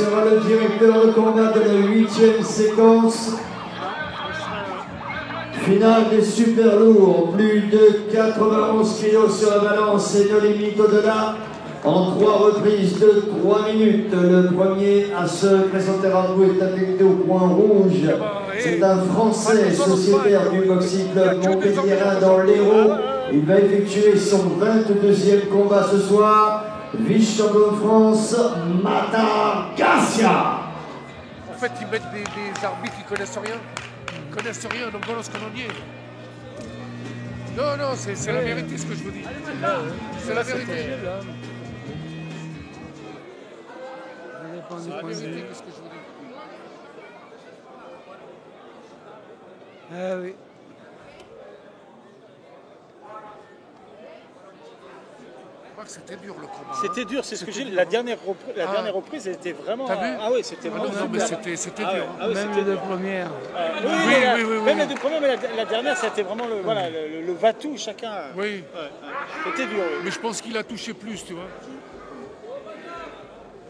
sera le directeur de combat de la 8e séquence. Finale des super lourds, plus de 91 kg sur la balance et de limite au-delà. En 3 reprises de 3 minutes, le premier à se présenter à vous est affecté au point rouge. C'est un Français, sociétaire du Boxing Club Montpellierin dans l'Hérault. Il va effectuer son 22e combat ce soir. Vice-champion de France, Matar Garcia. En fait, ils mettent des arbitres qui connaissent rien. Ils connaissent rien, donc voilà ce qu'on en dit. Non, non, c'est la vérité ce que je vous dis. C'est la vérité. C'est la vérité ce que je vous dis. Ah oui. C'était dur le combat. C'était dur, c'est ce que j'ai dit. La dernière reprise, elle était vraiment. T'as vu? Ah oui, c'était vraiment. Non, mais c'était dur. Même les deux premières. Oui. Même les deux premières, mais la dernière, c'était vraiment le va-tout, chacun. Oui. C'était dur. Mais je pense qu'il a touché plus, tu vois.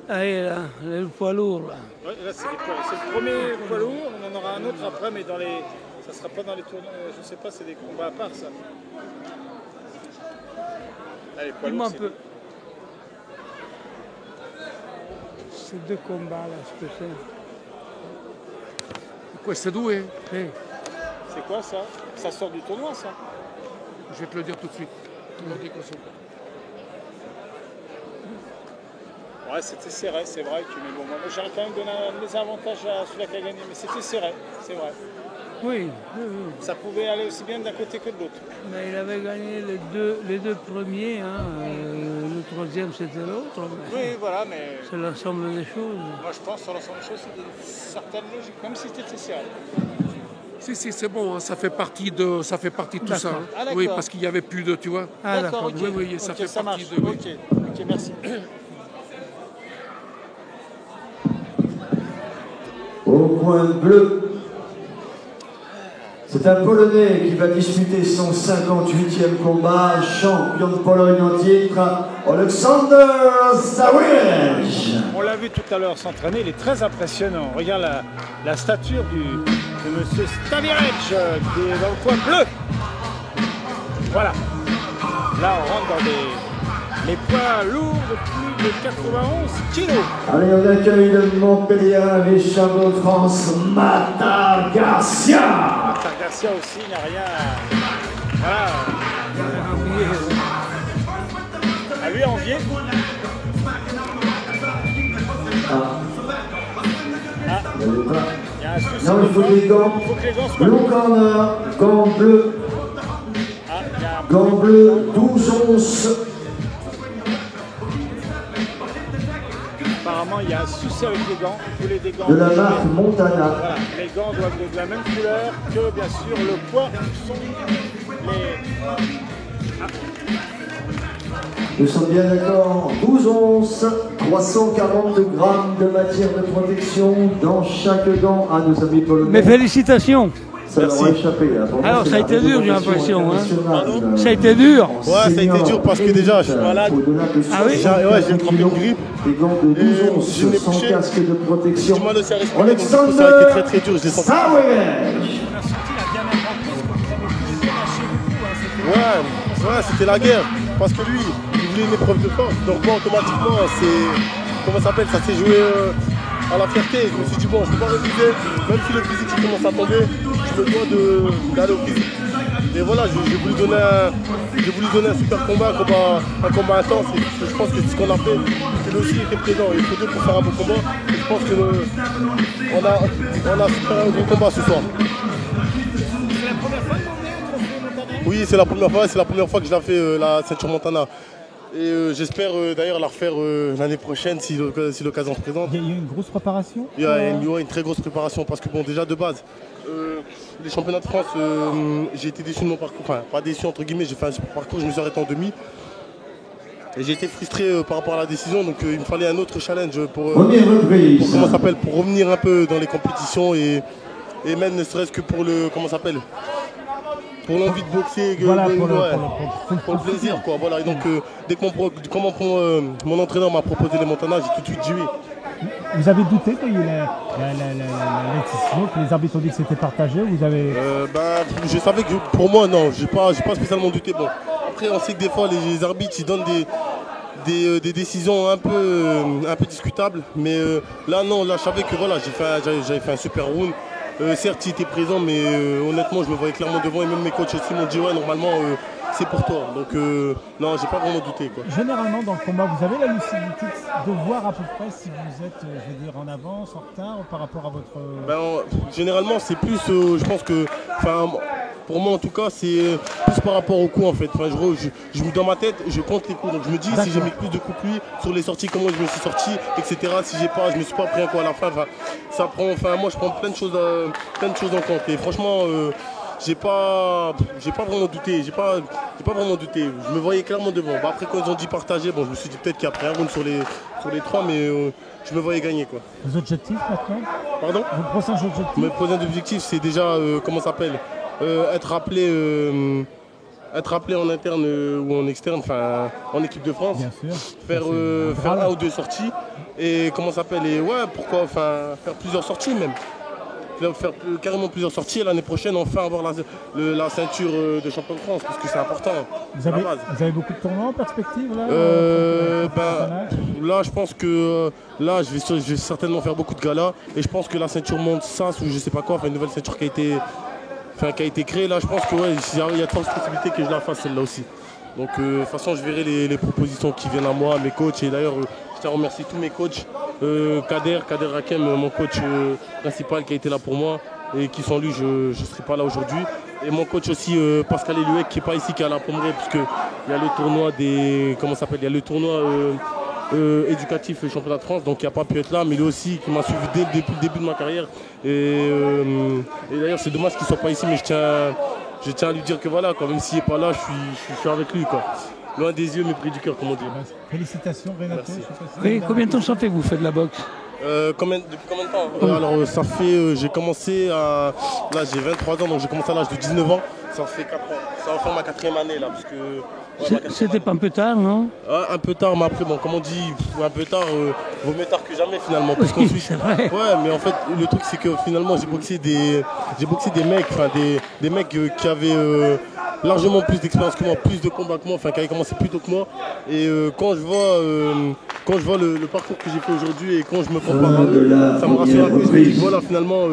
Ah, et là, le poids lourd, là. Ouais, là, c'est le premier poids lourd. On en aura un autre après, mais ça sera pas dans les tournois. Je sais pas, c'est des combats à part, ça. Dis-moi un peu. Ces deux combats là, ce que c'est. Questo due? C'est quoi ça? Ça sort du tournoi ça? Je vais te le dire tout de suite. Ouais, c'était serré, c'est vrai. Mais bon, moi j'aurais quand même donné des avantages à celui qui a gagné, mais c'était serré, c'est vrai. Oui. Ça pouvait aller aussi bien d'un côté que de l'autre. Mais il avait gagné les deux premiers, hein. Le troisième c'était l'autre. Oui, voilà, mais. C'est l'ensemble des choses. Moi je pense que sur l'ensemble des choses, c'est une certaine logique, même si c'était serré. Si, c'est bon, hein, ça fait partie de tout ça. Hein. Ah, oui, parce qu'il n'y avait plus de, tu vois. Ah, d'accord. Ok. Oui, ça fait partie marche. de. Oui. Ok, merci. Au coin bleu, c'est un Polonais qui va disputer son 58e combat, champion de Pologne en titre, Aleksander Zawierz. On l'a vu tout à l'heure s'entraîner, il est très impressionnant. Regarde la stature de monsieur Zawierz qui est dans le coin bleu. Voilà. Là, on rentre dans les poids lourds de plus de 91 kilos. Allez, on accueille le Montpellier, vice-champion de France, Matar Garcia. Matar Garcia aussi, il n'a rien à lui envier. Il y a un souci. Non, il faut que les gants. Blue corner, gants bleus. Gants bleus, 12 onces. Apparemment, il y a un souci avec les gants. Vous voulez des gants de la marque Montana. Voilà. Les gants doivent être de la même couleur que, bien sûr, le poids sont Nous sommes bien d'accord, 12 onces, 340 grammes de matière de protection dans chaque gant à nos amis polonais. Mais félicitations! Ça leur a échappé. Alors ça a été dur, j'ai l'impression. Hein. Ça a été dur. Ouais, ça a été dur parce que déjà, je suis malade. Ah oui? J'ai attrapé une grippe. Des gants de 12 onces sans casque de protection. J'ai du mal aussi à respirer, donc ça a été très très dur. Je l'ai senti. Ouais, c'était la guerre. Parce que lui, il voulait une épreuve de force. Donc moi, automatiquement, comment ça s'appelle, ça s'est joué à la fierté. Je me suis dit, bon, je ne peux pas refuser. Même si le physique il commence à tomber, je me dois d'aller au physique. Et voilà, j'ai voulu donner un super combat, un combat intense. Et je pense que c'est ce qu'on a fait. Que aussi était présent. Il faut deux pour faire un bon combat. Et je pense qu'on a super un bon combat ce soir. C'est la première fois que vous venez au trophée Montana? Oui, c'est la première fois que je la fais la ceinture Montana. Et j'espère d'ailleurs la refaire l'année prochaine si l'occasion se présente. Il y a eu une grosse préparation? Il y a une très grosse préparation parce que bon, déjà de base, les championnats de France, j'ai été déçu de mon parcours, enfin pas déçu entre guillemets, j'ai fait un super parcours, je me suis arrêté en demi. Et j'ai été frustré par rapport à la décision, donc il me fallait un autre challenge pour revenir un peu dans les compétitions et même ne serait-ce que pour pour l'envie de boxer, voilà, pour le plaisir, quoi. Voilà. Et donc dès que mon entraîneur m'a proposé les Montana, j'ai tout de suite dit oui. Vous avez douté quand il y a eu la décision, que les arbitres ont dit que c'était partagé? Vous avez... Je savais que pour moi, non, j'ai pas spécialement douté. Bon, après, on sait que des fois, les arbitres ils donnent des décisions un peu discutables. Mais là, non, là, je savais que voilà, j'avais fait un super round. Certes, il était présent, mais honnêtement, je me voyais clairement devant. Et même mes coachs aussi m'ont dit, ouais, normalement, c'est pour toi. Donc, non, j'ai pas vraiment douté, quoi. Généralement, dans le combat, vous avez la lucidité de voir à peu près si vous êtes, je veux dire, en avance, en retard par rapport à votre... Généralement, c'est plus, je pense que, pour moi en tout cas, c'est plus par rapport au coup en fait. Dans ma tête, je compte les coups. Donc je me dis si j'ai mis plus de coups que lui sur les sorties, comment je me suis sorti, etc. Si je me suis pas pris un coup à la fin. Moi je prends plein de choses en compte. Et franchement, j'ai pas vraiment douté. J'ai pas vraiment douté. Je me voyais clairement devant. Après quand ils ont dit partager, je me suis dit peut-être qu'après un round sur les 3, mais je me voyais gagner quoi. Vos objectifs maintenant? Pardon? Vos prochains objectifs? Mes prochains objectifs, c'est déjà comment ça s'appelle? Être rappelé en interne ou en externe, en équipe de France. Bien sûr. Faire 1 ou 2 sorties et comment ça s'appelle, et ouais, pourquoi faire plusieurs sorties même. Faire carrément plusieurs sorties et l'année prochaine enfin avoir la ceinture de champion de France parce que c'est important. Vous avez beaucoup de tournois en perspective là? Là je pense que là je vais certainement faire beaucoup de galas et je pense que la ceinture monte SAS ou je sais pas quoi, une nouvelle ceinture qui a été créée là, je pense que ouais, il y a de fortes possibilités que je la fasse celle-là aussi. Donc de toute façon je verrai les propositions qui viennent à moi, mes coachs, et d'ailleurs je tiens à remercier tous mes coachs, Kader Hakem, mon coach principal qui a été là pour moi et qui sans lui je ne serais pas là aujourd'hui. Et mon coach aussi Pascal Eluec qui n'est pas ici, qui est à la Pommeraye, puisque il y a le tournoi il y a le tournoi éducatif championnat de France, donc il n'a pas pu être là, mais lui aussi qui m'a suivi depuis le début de ma carrière. Et d'ailleurs c'est dommage qu'il ne soit pas ici, mais je tiens à lui dire que voilà, même s'il n'est pas là, je suis avec lui, quoi. Loin des yeux mais près du cœur, comme on dit. Félicitations Renato. Combien de temps ça fait que vous faites de la boxe? Depuis combien de temps? Alors ça fait, j'ai commencé là j'ai 23 ans, donc j'ai commencé à l'âge de 19 ans. Ça fait 4 ans. Ça va faire ma 4e année là, parce que... C'était pas un peu tard, non? Un peu tard, mais après, comme on dit, un peu tard, vaut mieux tard que jamais finalement. Parce qu'on suit. C'est vrai. Ouais, mais en fait, le truc c'est que finalement j'ai boxé des mecs, des mecs qui avaient largement plus d'expérience que moi, plus de combats que moi, qui avaient commencé plus tôt que moi. Et quand je vois le parcours que j'ai fait aujourd'hui et quand je me compare à eux, ça me rassure un peu. Je me dis voilà, finalement,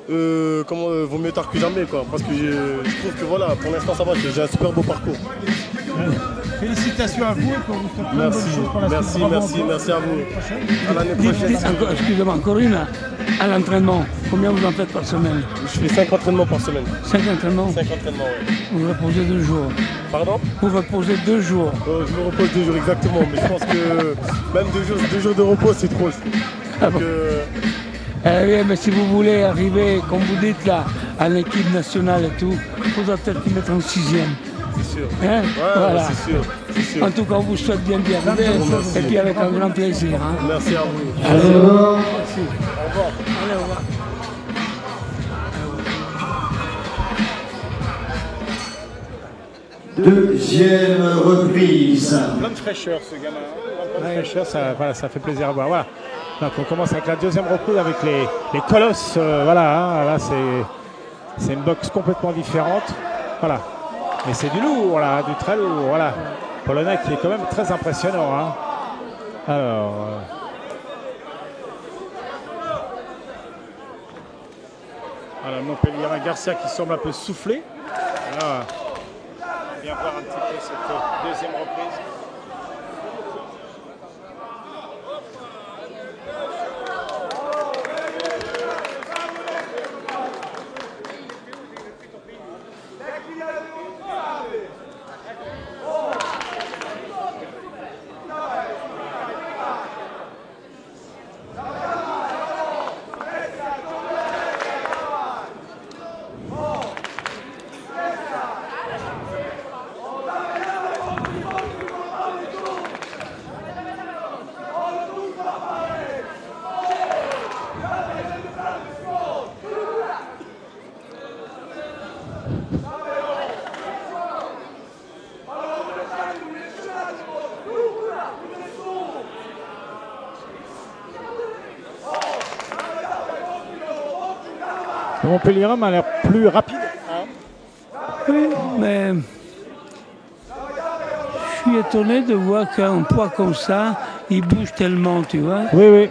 vaut mieux tard que jamais, quoi. Parce que je trouve que voilà, pour l'instant ça va, j'ai un super beau parcours. Félicitations à vous et pour vous faire plein de bonnes choses pour la suite. Merci à vous. À l'année prochaine. Excusez-moi, encore une. À l'entraînement, combien vous en faites par semaine? Je fais 5 entraînements par semaine. 5 entraînements? 5 entraînements, oui. Vous reposez 2 jours. Pardon? Vous reposez 2 jours. Je me repose 2 jours, exactement. Mais je pense que même 2 jours de repos, c'est trop. Ah bon. Oui, mais si vous voulez arriver, comme vous dites là, à l'équipe nationale et tout, il faudra peut-être y mettre en 6e. C'est sûr. Hein? Ouais, voilà. c'est sûr. En tout cas, on vous souhaite bien d'y arriver et puis avec un grand plaisir. Hein. Merci à vous. Allez, Au revoir. merci. Au revoir. Allez, au revoir. Deuxième reprise. Plein de fraîcheur ce gamin. Plein de fraîcheur, ça fait plaisir à voir. Voilà. Donc on commence avec la deuxième reprise avec les colosses. Là c'est une boxe complètement différente. Voilà. Mais c'est du lourd, là, du très lourd. Voilà. Polonais qui est quand même très impressionnant. Hein. Alors. Voilà, Montpellier Garcia qui semble un peu soufflé. Alors, on va bien voir un petit peu cette deuxième reprise. Le Montpellierin m'a l'air plus rapide. Oui, mais je suis étonné de voir qu'un poids comme ça, il bouge tellement, tu vois. Oui, oui.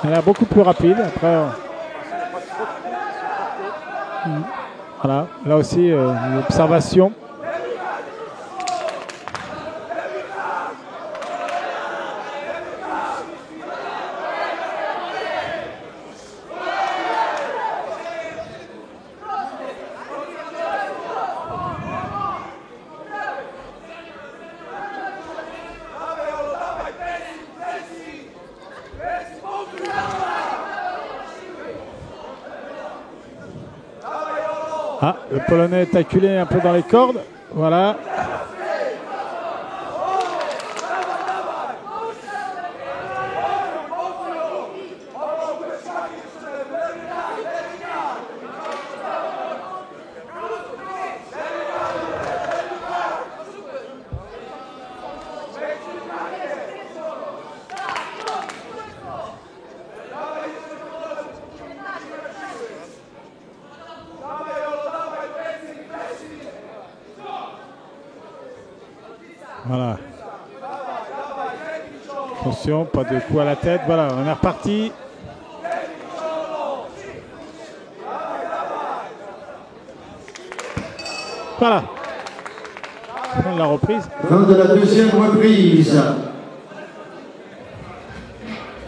Elle a l'air beaucoup plus rapide. Après, voilà. Là aussi, une observation. Ah, le Polonais est acculé un peu dans les cordes. Voilà. Voilà. Attention, pas de coup à la tête. Voilà, on est reparti. Voilà. Fin de la reprise. Fin de la deuxième reprise.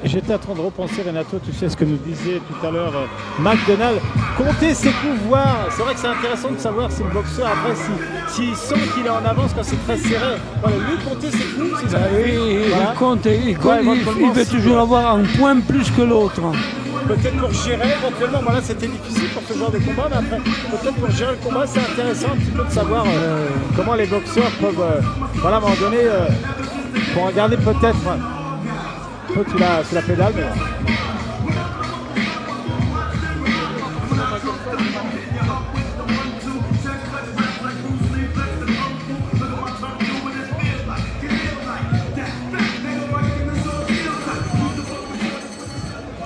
J'étais en train de repenser, Renato, tu sais ce que nous disait tout à l'heure McDonald. Compter ses coups, voir. C'est vrai que c'est intéressant de savoir si le boxeur, après, s'il sent qu'il est en avance quand c'est très serré. Voilà, lui, compter ses coups, c'est ça. Oui, Voilà. il compte, il veut toujours avoir un point plus que l'autre. Peut-être pour gérer, éventuellement, voilà, c'était difficile pour ce genre de combat, mais après, peut-être pour gérer le combat, c'est intéressant un petit peu de savoir comment les boxeurs peuvent, voilà, à un moment donné, pour regarder peut-être. Tu la pédale, mais...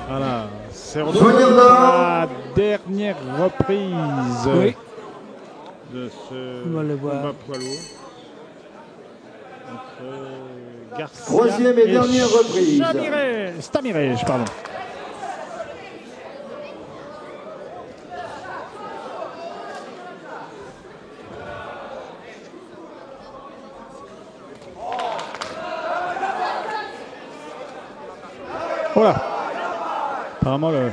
Voilà, c'est retour pour la dernière reprise de ce combat poids lourd. Garcia Troisième et dernière reprise. Stamirez, pardon. Voilà. Apparemment le...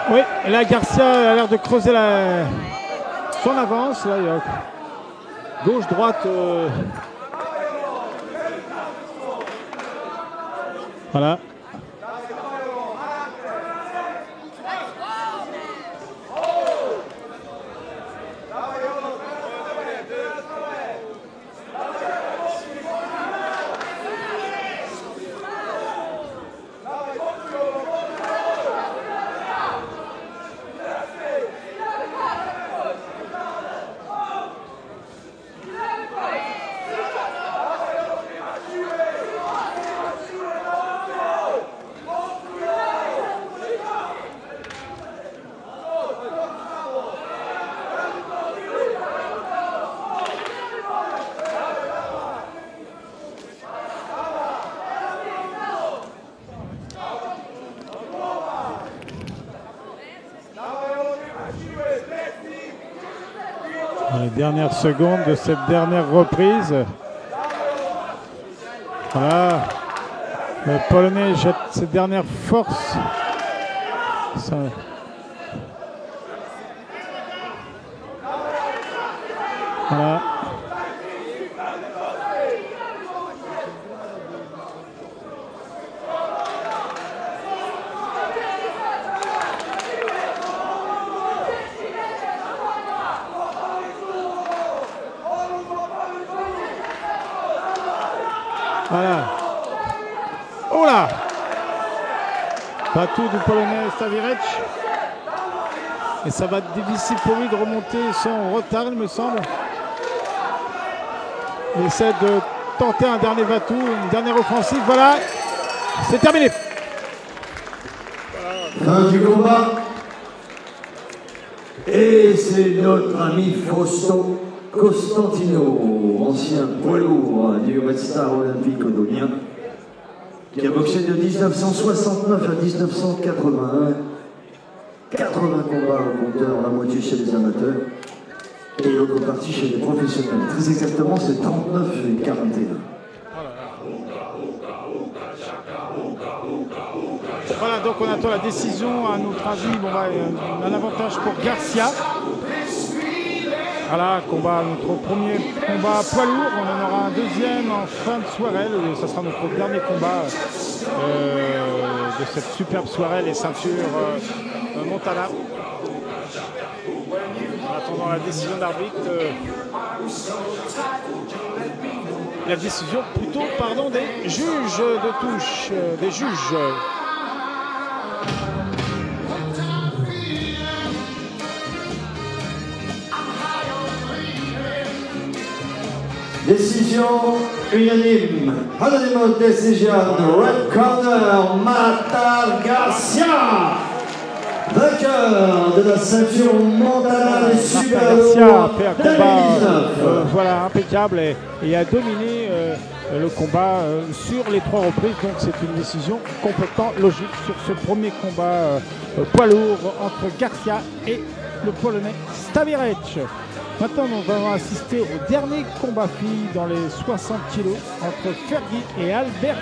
Oui, et là Garcia a l'air de creuser son avance. Là, il y a gauche-droite. Voilà. Dans les dernières secondes de cette dernière reprise. Voilà. Le Polonais jette ses dernières forces. Ça... Voilà. Voilà. Oh là! Batou du Polonais Stavirec. Et ça va être difficile pour lui de remonter son retard, il me semble. Il essaie de tenter un dernier Batou, une dernière offensive. Voilà, c'est terminé. Fin du combat. Et c'est notre ami Fausto Costantino, ancien poids lourd du Red Star olympique odomien, qui a boxé de 1969 à 1981. 80 combats au compteur, la moitié chez les amateurs et l'autre partie chez les professionnels. Très exactement, c'est 39 et 41. Voilà, donc on attend la décision. À notre avis, bon, un avantage pour Garcia. Voilà, notre premier combat poids lourd. On en aura un deuxième en fin de soirée. Ça sera notre dernier combat de cette superbe soirée, les ceintures Montana. En attendant la décision d'arbitre. La décision plutôt, pardon, des juges de touche, des juges. Décision unanime. Unanimous decision. Red corner, Matar Garcia. Vainqueur de la ceinture Montana des super Garcia a fait un combat voilà, impeccable et a dominé le combat sur les 3 reprises. Donc c'est une décision complètement logique sur ce premier combat poids lourd entre Garcia et le Polonais Stavirec. Maintenant, nous allons assister au dernier combat filles dans les 60 kg entre Fergie et Alberti.